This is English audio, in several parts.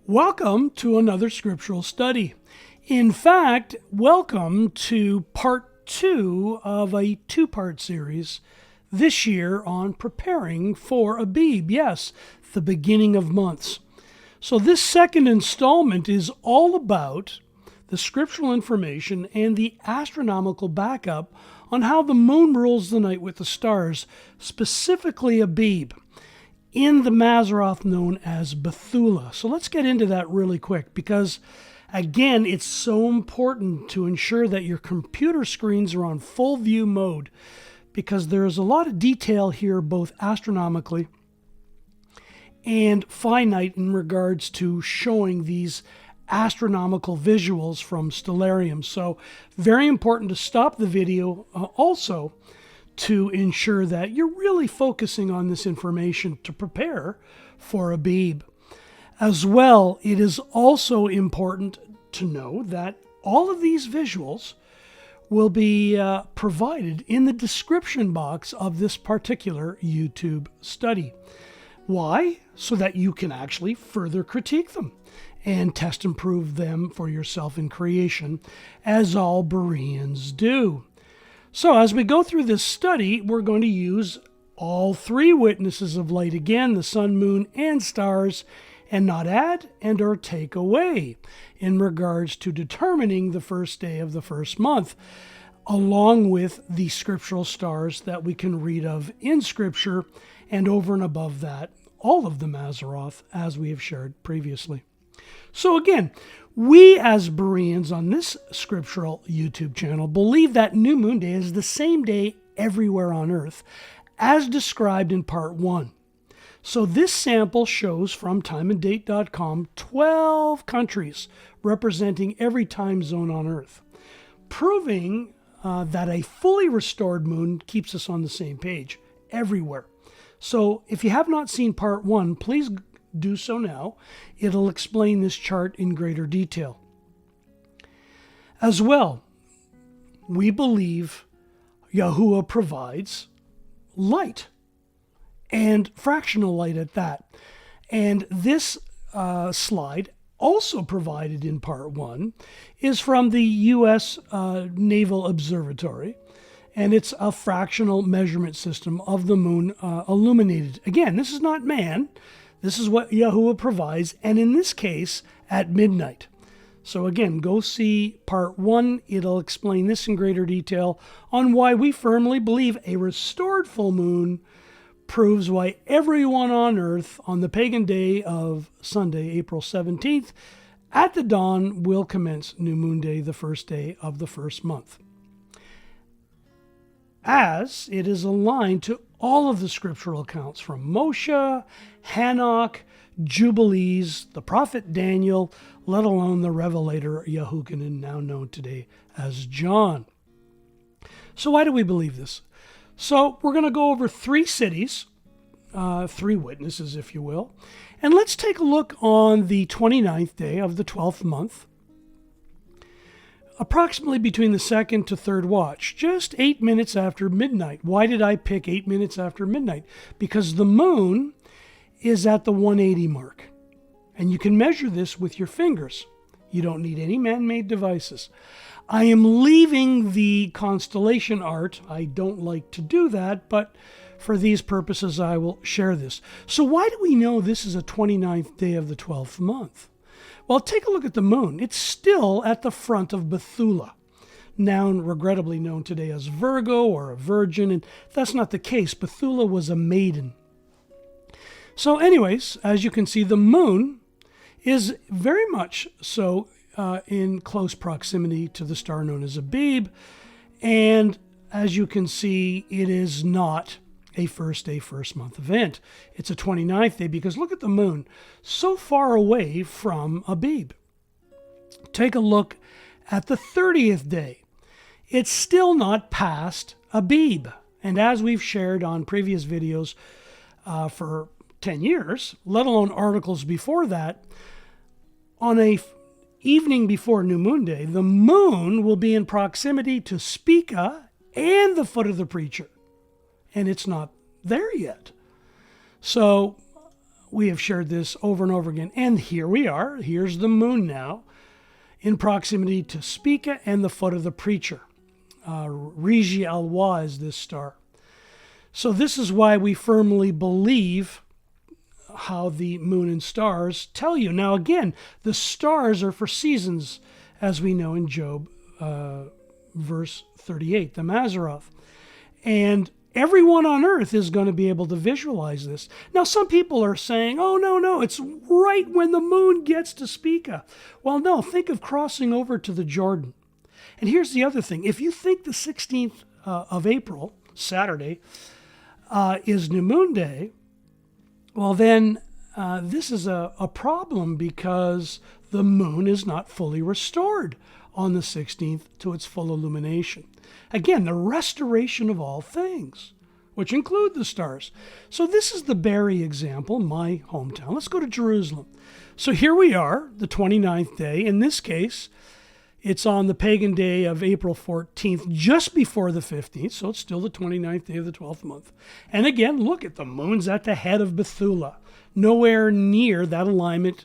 Welcome to another scriptural study. In fact, welcome to part 2 of a two-part series this year on preparing for Abib. Yes, the beginning of months. So this second installment is all about the scriptural information and the astronomical backup on how the moon rules the night with the stars, specifically Abib, in the Mazzaroth known as Bethula. So let's get into that really quick because, again, it's so important to ensure that your computer screens are on full view mode because there's a lot of detail here, both astronomically and finite in regards to showing these astronomical visuals from stellariums. So very important to stop the video also to ensure that you're really focusing on this information to prepare for Abib. As well, it is also important to know that all of these visuals will be provided in the description box of this particular YouTube study. Why? So that you can actually further critique them and test and prove them for yourself in creation, as all Bereans do. So as we go through this study, we're going to use all three witnesses of light again, the sun, moon, and stars, and not add and or take away in regards to determining the first day of the first month, along with the scriptural stars that we can read of in Scripture, and over and above that, all of the Mazzaroth, as we have shared previously. So again, we as Bereans on this scriptural YouTube channel believe that New Moon Day is the same day everywhere on Earth, as described in part 1. So this sample shows from timeanddate.com 12 countries representing every time zone on Earth, proving that a fully restored moon keeps us on the same page everywhere. So if you have not seen part 1, please do so now. It'll explain this chart in greater detail. As well, we believe YaHUaH provides light, and fractional light at that. And this slide, also provided in part 1, is from the U.S. Naval Observatory, and it's a fractional measurement system of the moon illuminated. Again, this is not man. This is what YaHUaH provides, and in this case, at midnight. So again, go see part 1. It'll explain this in greater detail on why we firmly believe a restored full moon proves why everyone on Earth on the pagan day of Sunday, April 17th, at the dawn will commence New Moon Day, the first day of the first month, as it is aligned to all of the scriptural accounts from Moshe, Hanok, Jubilees, the prophet Daniel, let alone the revelator Yahuchanan, now known today as John. So why do we believe this? So we're going to go over 3 cities, 3 witnesses, if you will, and let's take a look on the 29th day of the 12th month, approximately between the 2nd to 3rd watch, just 8 minutes after midnight. Why did I pick 8 minutes after midnight? Because the moon is at the 180 mark, and you can measure this with your fingers. You don't need any man-made devices. I am leaving the constellation art. I don't like to do that, but for these purposes, I will share this. So why do we know this is a 29th day of the 12th month? Well, take a look at the moon. It's still at the front of Bethula, now regrettably known today as Virgo or a virgin, and that's not the case. Bethula was a maiden. So anyways, as you can see, the moon is very much so in close proximity to the star known as Abib, and as you can see, it is not a first day, first month event. It's a 29th day because look at the moon, so far away from Abib. Take a look at the 30th day. It's still not past Abib. And as we've shared on previous videos for 10 years, let alone articles before that, on a evening before New Moon Day, the moon will be in proximity to Spica and the foot of the preacher. And it's not there yet. So we have shared this over and over again. And here we are. Here's the moon now in proximity to Spica and the foot of the preacher. YaHUaH is this star. So this is why we firmly believe how the moon and stars tell you. Now again, the stars are for seasons, as we know in Job verse 38, the Mazzaroth. And everyone on earth is going to be able to visualize this. Now some people are saying, oh no, it's right when the moon gets to Spica. Well no, think of crossing over to the Jordan. And here's the other thing. If you think the 16th of April, Saturday, is New Moon Day, well then this is a problem because the moon is not fully restored on the 16th to its full illumination. Again, the restoration of all things, which include the stars. So this is the Barry example, my hometown. Let's go to Jerusalem. So here we are, the 29th day. In this case, it's on the pagan day of April 14th, just before the 15th, so it's still the 29th day of the 12th month. And again, look at the moon's at the head of Bethula, nowhere near that alignment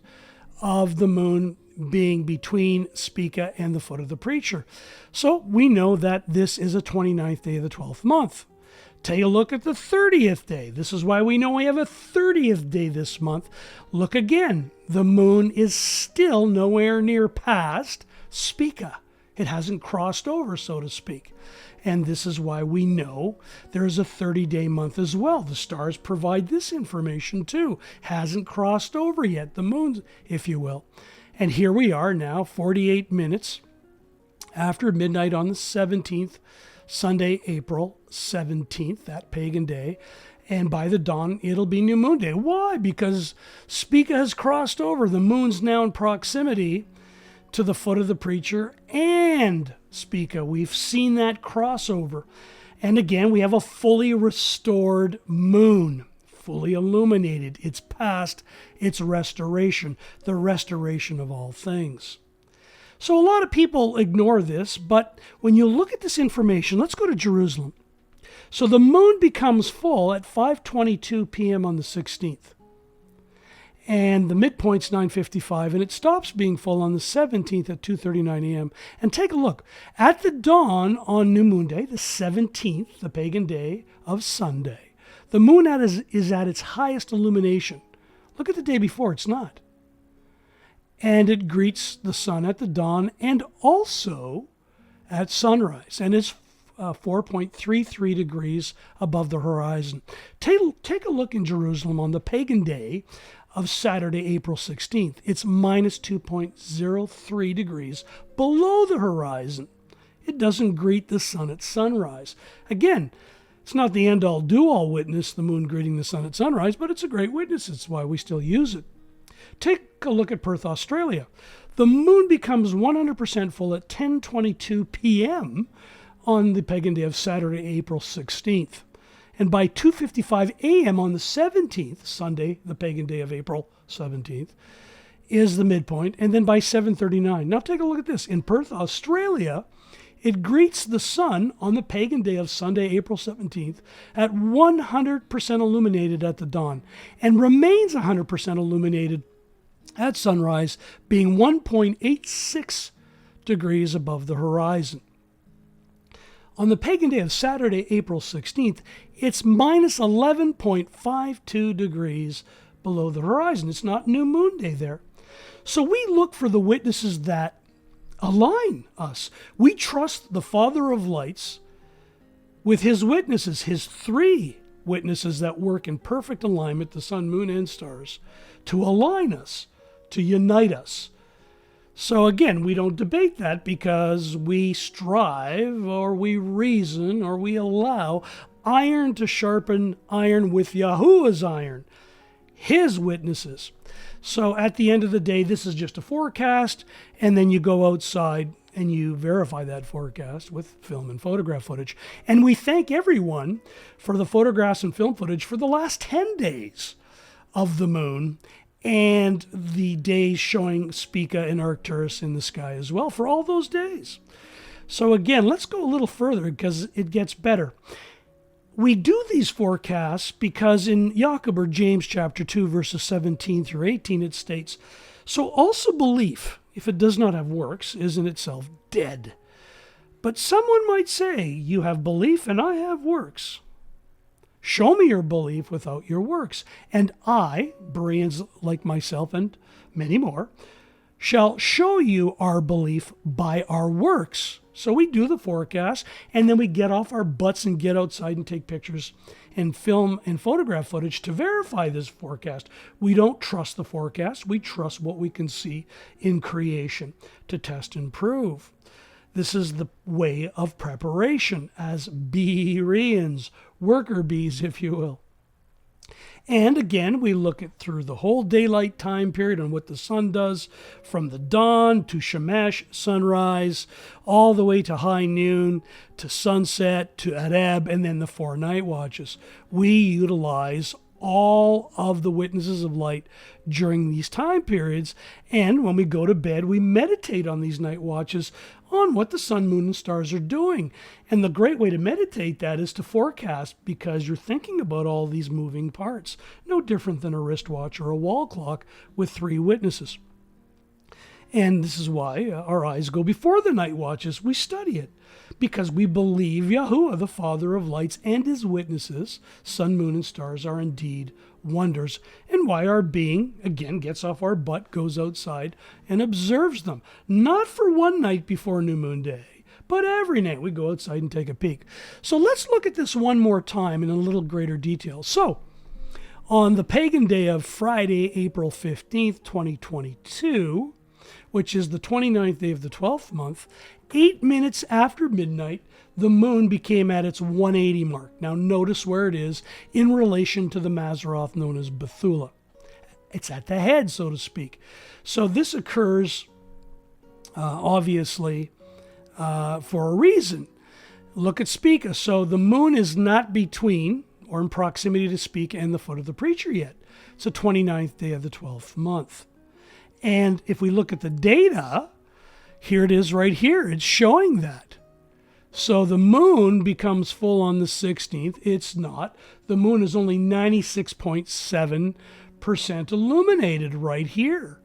of the moon being between Spica and the foot of the preacher. So we know that this is a 29th day of the 12th month. Take a look at the 30th day. This is why we know we have a 30th day this month. Look again. The moon is still nowhere near past Spica. It hasn't crossed over, so to speak. And this is why we know there is a 30-day month as well. The stars provide this information too. Hasn't crossed over yet, the moon, if you will. And here we are now, 48 minutes after midnight on the 17th, Sunday, April 17th, that pagan day. And by the dawn, it'll be New Moon Day. Why? Because Spica has crossed over. The moon's now in proximity to the foot of the preacher and Spica. We've seen that crossover. And again, we have a fully restored moon, fully illuminated. It's past its restoration, the restoration of all things. So a lot of people ignore this, but when you look at this information, let's go to Jerusalem. So the moon becomes full at 5:22 p.m. on the 16th. And the midpoint's 9:55, and it stops being full on the 17th at 2:39 a.m. And take a look. At the dawn on New Moon Day, the 17th, the pagan day of Sunday, the moon is at its highest illumination. Look at the day before, it's not. And it greets the sun at the dawn and also at sunrise. And it's 4.33 degrees above the horizon. Take a look in Jerusalem on the pagan day of Saturday, April 16th. It's minus 2.03 degrees below the horizon. It doesn't greet the sun at sunrise. Again, it's not the end-all, do-all witness, the moon greeting the sun at sunrise, but it's a great witness. It's why we still use it. Take a look at Perth, Australia. The moon becomes 100% full at 10:22 p.m. on the pagan day of Saturday, April 16th. And by 2:55 a.m. on the 17th, Sunday, the pagan day of April 17th, is the midpoint. And then by 7:39. Now take a look at this. In Perth, Australia, it greets the sun on the pagan day of Sunday, April 17th, at 100% illuminated at the dawn and remains 100% illuminated at sunrise, being 1.86 degrees above the horizon. On the pagan day of Saturday, April 16th, it's minus 11.52 degrees below the horizon. It's not New Moon Day there. So we look for the witnesses that align us. We trust the Father of Lights with his witnesses, his three witnesses that work in perfect alignment, the sun, moon, and stars, to align us, to unite us. So again, we don't debate that because we strive or we reason or we allow iron to sharpen iron with Yahuwah's iron, his witnesses. So at the end of the day, this is just a forecast, and then you go outside and you verify that forecast with film and photograph footage. And we thank everyone for the photographs and film footage for the last 10 days of the moon and the days showing Spica and Arcturus in the sky as well, for all those days. So again, let's go a little further because it gets better. We do these forecasts because in Jacob or James chapter 2, verses 17 through 18, it states, "So also belief, if it does not have works, is in itself dead. But someone might say, you have belief and I have works. Show me your belief without your works, and I, Bereans like myself and many more, shall show you our belief by our works." So we do the forecast, and then we get off our butts and get outside and take pictures and film and photograph footage to verify this forecast. We don't trust the forecast. We trust what we can see in creation to test and prove. This is the way of preparation as Bereans, worker bees, if you will. And again, we look at through the whole daylight time period and what the sun does from the dawn to Shemesh, sunrise, all the way to high noon, to sunset, to Adab, and then the 4 night watches. We utilize all of the witnesses of light during these time periods. And when we go to bed, we meditate on these night watches on what the sun, moon, and stars are doing. And the great way to meditate that is to forecast, because you're thinking about all these moving parts. No different than a wristwatch or a wall clock with 3 witnesses. And this is why our eyes go before the night watches. We study it because we believe YaHUaH, the Father of lights, and his witnesses, sun, moon, and stars, are indeed wonders, and why our being, again, gets off our butt, goes outside, and observes them. Not for one night before New Moon Day, but every night we go outside and take a peek. So let's look at this one more time in a little greater detail. So, on the pagan day of Friday, April 15th, 2022, which is the 29th day of the 12th month, 8 minutes after midnight, the moon became at its 180 mark. Now notice where it is in relation to the Mazzaroth known as Bethula. It's at the head, so to speak. So this occurs, obviously, for a reason. Look at Spica. So the moon is not between or in proximity to Spica and the foot of the preacher yet. It's the 29th day of the 12th month. And if we look at the data, here it is right here. It's showing that. So the moon becomes full on the 16th. It's not. The moon is only 96.7% illuminated right here.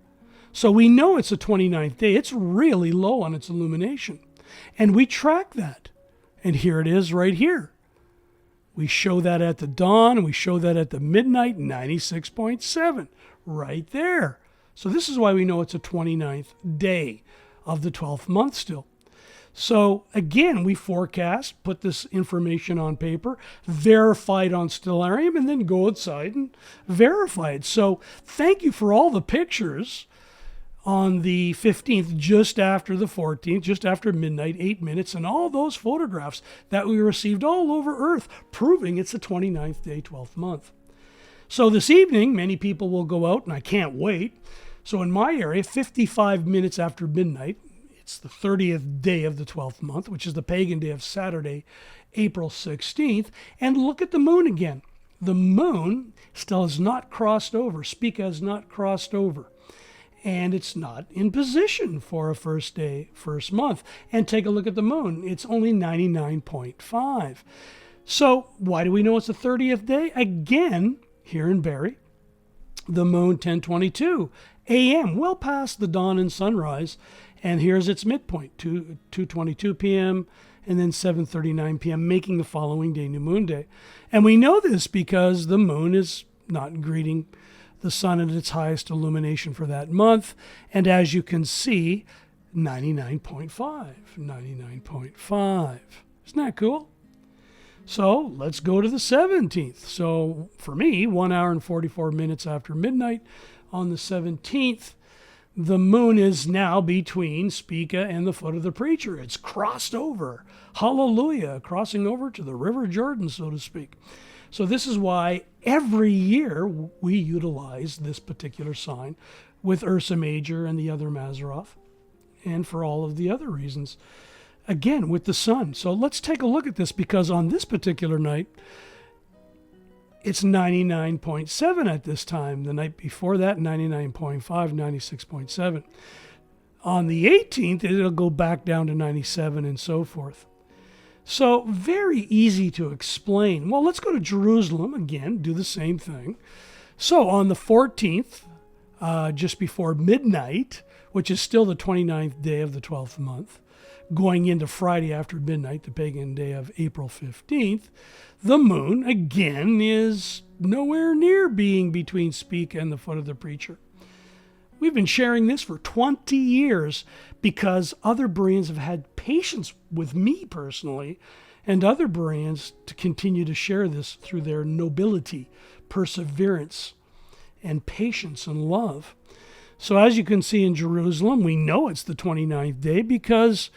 So we know it's a 29th day. It's really low on its illumination. And we track that. And here it is right here. We show that at the dawn, and we show that at the midnight, 96.7, right there. So this is why we know it's a 29th day of the 12th month still. So again, we forecast, put this information on paper, verify it on Stellarium, and then go outside and verify it. So thank you for all the pictures on the 15th, just after the 14th, just after midnight, 8 minutes, and all those photographs that we received all over Earth, proving it's the 29th day, 12th month. So this evening, many people will go out, and I can't wait. So in my area, 55 minutes after midnight, it's the 30th day of the 12th month, which is the pagan day of Saturday, April 16th, and look at the moon again. The moon still has not crossed over. Spica has not crossed over. And it's not in position for a first day, first month. And take a look at the moon. It's only 99.5. So why do we know it's the 30th day? Again, here in Barrie, the moon 10:22 a.m., well past the dawn and sunrise. And here's its midpoint, 2:22 p.m. and then 7:39 p.m., making the following day New Moon Day. And we know this because the moon is not greeting the sun at its highest illumination for that month. And as you can see, 99.5, 99.5. Isn't that cool? So let's go to the 17th. So for me, 1 hour and 44 minutes after midnight on the 17th, the moon is now between Spica and the foot of the preacher. It's crossed over. HalaluYAH, crossing over to the River Jordan, so to speak. So this is why every year we utilize this particular sign with Ursa Major and the other Mazzaroth, and for all of the other reasons. Again, with the sun. So let's take a look at this, because on this particular night, it's 99.7 at this time. The night before that, 99.5, 96.7. On the 18th, it'll go back down to 97 and so forth. So very easy to explain. Well, let's go to Jerusalem again, do the same thing. So on the 14th, just before midnight, which is still the 29th day of the 12th month, going into Friday after midnight, the pagan day of April 15th, the moon, again, is nowhere near being between Spica and the foot of the preacher. We've been sharing this for 20 years because other Bereans have had patience with me personally and other Bereans to continue to share this through their nobility, perseverance, and patience and love. So as you can see in Jerusalem, we know it's the 29th day because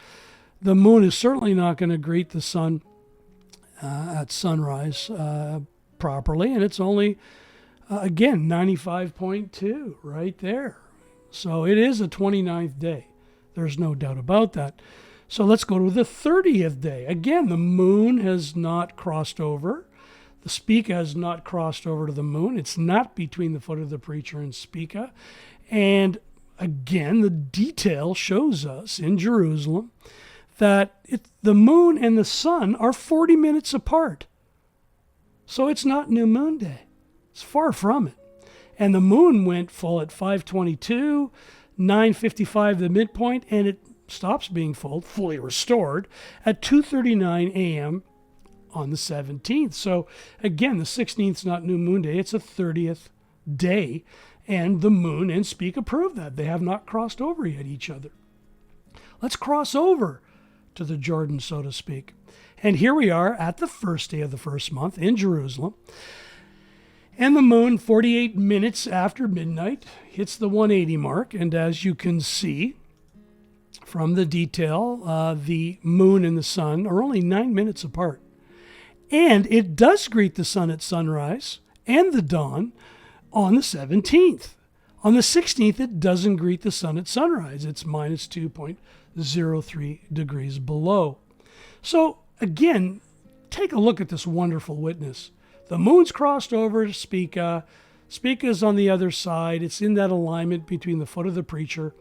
the moon is certainly not going to greet the sun at sunrise properly, and it's only, again, 95.2 right there. So it is a 29th day. There's no doubt about that. So let's go to the 30th day. Again, the moon has not crossed over. The Spica has not crossed over to the moon. It's not between the foot of the preacher and Spica. And again, the detail shows us in Jerusalem that the moon and the sun are 40 minutes apart. So it's not new moon day. It's far from it. And the moon went full at 5:22, 9:55 the midpoint, and it stops being full, fully restored, at 2:39 a.m. on the 17th. So again, the 16th is not new moon day. It's a 30th day. And the moon and Spica prove that. They have not crossed over yet each other. Let's cross over to the Jordan, so to speak. And here we are at the first day of the first month in Jerusalem. And the moon, 48 minutes after midnight, hits the 180 mark. And as you can see from the detail, the moon and the sun are only 9 minutes apart. And it does greet the sun at sunrise and the dawn on the 17th. On the 16th, it doesn't greet the sun at sunrise. It's minus 2.03 degrees below. So again, take a look at this wonderful witness. The moon's crossed over to Spica. Spica's on the other side. It's in that alignment between the foot of the preacher,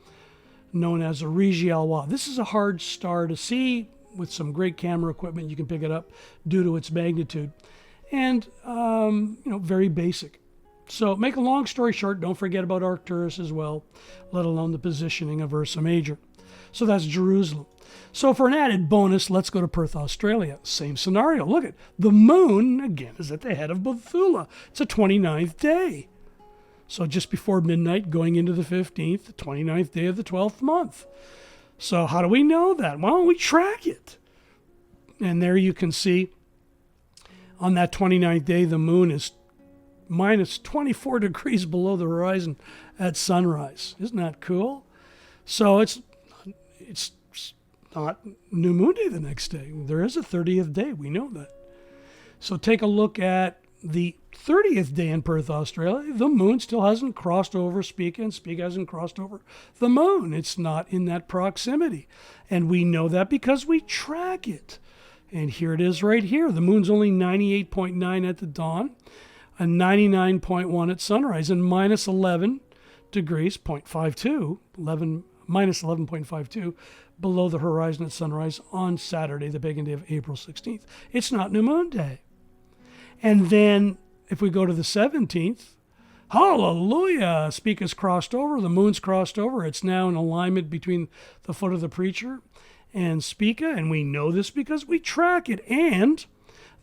known as a YaHUaH. This is a hard star to see. With some great camera equipment, you can pick it up due to its magnitude. And, very basic. So make a long story short, don't forget about Arcturus as well, let alone the positioning of Ursa Major. So that's Jerusalem. So for an added bonus, let's go to Perth, Australia. Same scenario. Look at the moon, again, is at the head of Bethula. It's a 29th day. So just before midnight, going into the 15th, the 29th day of the 12th month. So how do we know that? Well, we track it. And there you can see on that 29th day, the moon is minus 24 degrees below the horizon at sunrise. Isn't that cool? So it's not new moon day the next day. There is a 30th day. We know that. So take a look at the 30th day in Perth, Australia. The moon still hasn't crossed over Spica, and Spica hasn't crossed over the moon. It's not in that proximity. And we know that because we track it. And here it is right here. The moon's only 98.9 at the dawn, and 99.1 at sunrise, and minus 11 degrees, 0.52, minus 11.52 below the horizon at sunrise on Saturday, the pagan day of April 16th. It's not new moon day. And then if we go to the 17th, HalaluYAH, Spica's crossed over, the moon's crossed over. It's now in alignment between the foot of the preacher and Spica, and we know this because we track it. And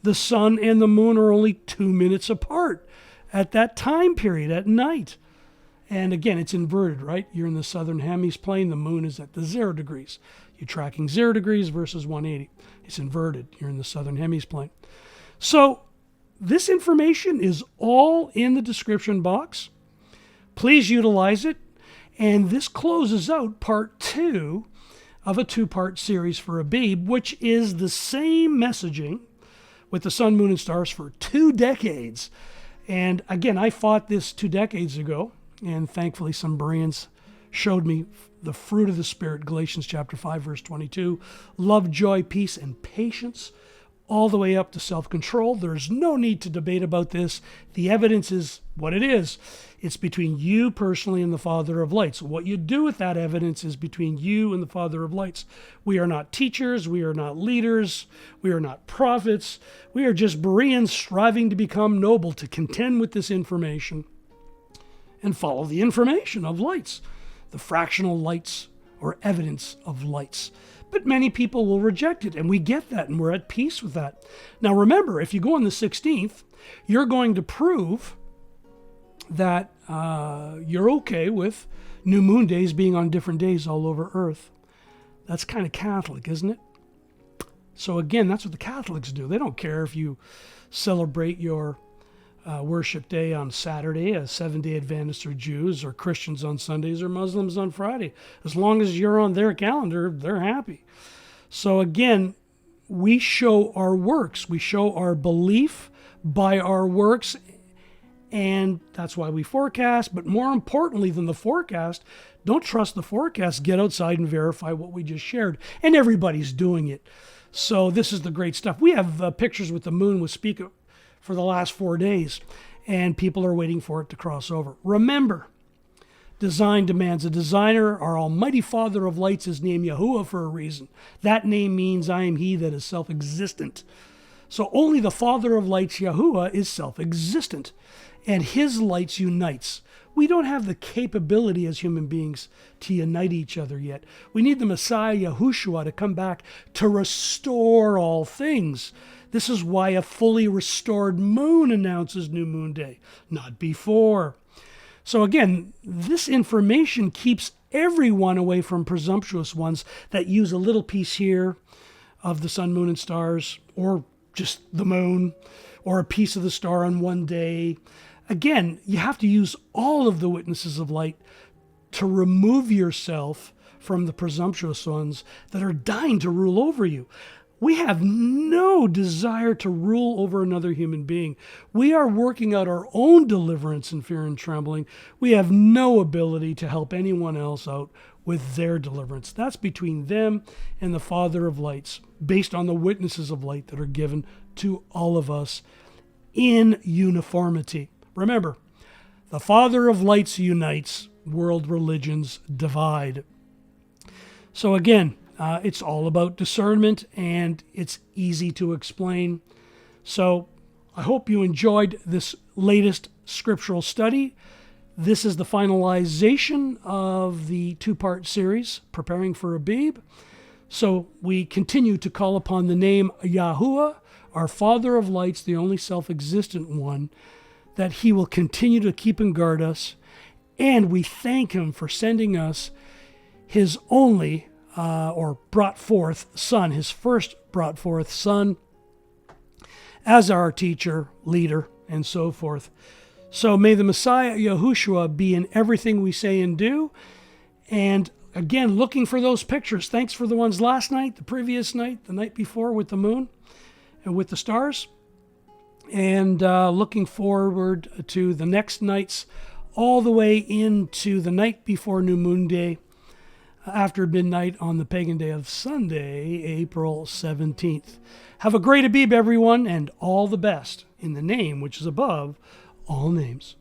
the sun and the moon are only 2 minutes apart at that time period at night. And again, it's inverted, right? You're in the southern hemisphere. The moon is at the 0 degrees. You're tracking 0 degrees versus 180. It's inverted. You're in the southern hemisphere. So this information is all in the description box. Please utilize it. And this closes out part 2 of a 2-part series for ABIB, which is the same messaging with the sun, moon, and stars for 2 decades. And again, I fought this 2 decades ago, and thankfully some Bereans showed me the fruit of the Spirit, Galatians chapter 5, verse 22, love, joy, peace, and patience, all the way up to self-control. There's no need to debate about this. The evidence is what it is. It's between you personally and the Father of Lights. What you do with that evidence is between you and the Father of Lights. We are not teachers. We are not leaders. We are not prophets. We are just Bereans striving to become noble, to contend with this information and follow the information of lights, the fractional lights or evidence of lights. But many people will reject it, and we get that, and we're at peace with that. Now remember, if you go on the 16th, you're going to prove that you're okay with new moon days being on different days all over Earth. That's kind of Catholic, isn't it? So again, that's what the Catholics do. They don't care if you celebrate your worship day on Saturday as Seventh-day Adventists or Jews, or Christians on Sundays, or Muslims on Friday. As long as you're on their calendar, they're happy. So again, we show our works. We show our belief by our works, and that's why we forecast. But more importantly than the forecast, don't trust the forecast. Get outside and verify what we just shared. And everybody's doing it. So this is the great stuff. We have pictures with the moon with Spica for the last 4 days, and people are waiting for it to cross over. Remember, design demands a designer. Our Almighty Father of Lights is named YaHUaH for a reason. That name means I am He that is self-existent. So only the Father of Lights, YaHUaH, is self-existent, and His lights unites. We don't have the capability as human beings to unite each other yet. We need the Messiah, YaHUaH, to come back to restore all things. This is why a fully restored moon announces new moon day, not before. So again, this information keeps everyone away from presumptuous ones that use a little piece here of the sun, moon, and stars, or just the moon, or a piece of the star on one day. Again, you have to use all of the witnesses of light to remove yourself from the presumptuous ones that are dying to rule over you. We have no desire to rule over another human being. We are working out our own deliverance in fear and trembling. We have no ability to help anyone else out with their deliverance. That's between them and the Father of Lights, based on the witnesses of light that are given to all of us in uniformity. Remember, the Father of Lights unites, world religions divide. So again, it's all about discernment, and it's easy to explain. So I hope you enjoyed this latest scriptural study. This is the finalization of the two-part series, Preparing for ABIB. So we continue to call upon the name YaHUaH, our Father of Lights, the only self-existent one, that He will continue to keep and guard us. And we thank Him for sending us His only or brought forth Son, His first brought forth Son, as our teacher, leader, and so forth. So may the Messiah, YaHUaH, be in everything we say and do. And again, looking for those pictures. Thanks for the ones last night, the previous night, the night before with the moon and with the stars. And looking forward to the next nights, all the way into the night before New Moon Day, after midnight on the pagan day of Sunday, April 17th. Have a great ABIB, everyone, and all the best in the name which is above all names.